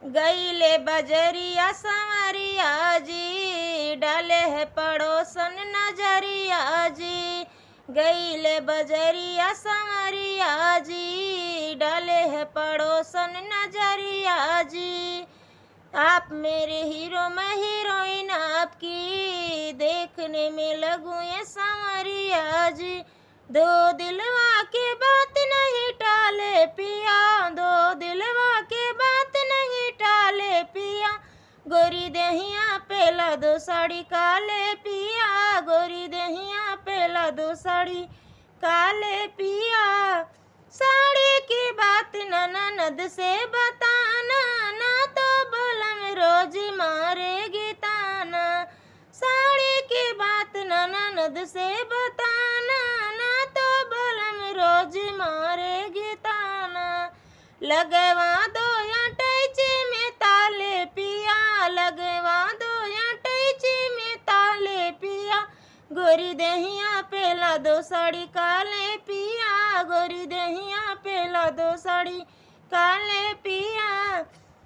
गईले बजरिया संवरिया जी, डाले है पड़ोसन नजरिया जी। गईले बजरिया संवरिया जी, डाले है पड़ोसन नजरिया जी। आप मेरे हीरो, मैं हीरोइन आपकी, देखने में लगूं ये संवरिया जी। दो दिलवा के बात नहीं टाले पिया, दो दिलवा के बात नहीं टाले पिया। गोरी दहिया पेला दो साड़ी काले पिया, गोरी दहिया पेला दो साड़ी काले पिया। साड़ी की बात ननद से बताना, ना तो बलम रोज मारेगी ताना। साड़ी की बात ननद से बताना, ना तो बलम रोज मारेगी ताना। लगवा दो या टैची में ताले पिया, लगवा दो या टैची में ताले पिया। गोरी दहिया पेला दो साड़ी काले पिया, गोरी दहिया पेला दो साड़ी काले पिया।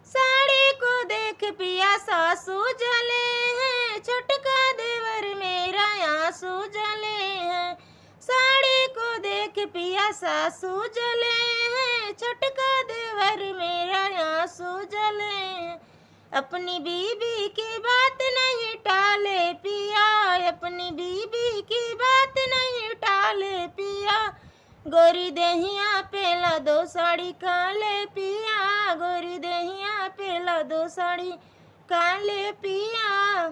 साड़ी को देख पिया सासू जले हैं, छोटका देवर मेरा आंसू जले हैं। साड़ी को देख पिया सासू जले हैं, छोटका देवर मेरा आंसू जले हैं। अपनी बीबी की बात नहीं टाले पिया, अपनी बीबी की बात नहीं टाले पिया। गोरी दहिया पेला दो साड़ी काले पिया, गोरी दहिया पेला दो साड़ी काले पिया।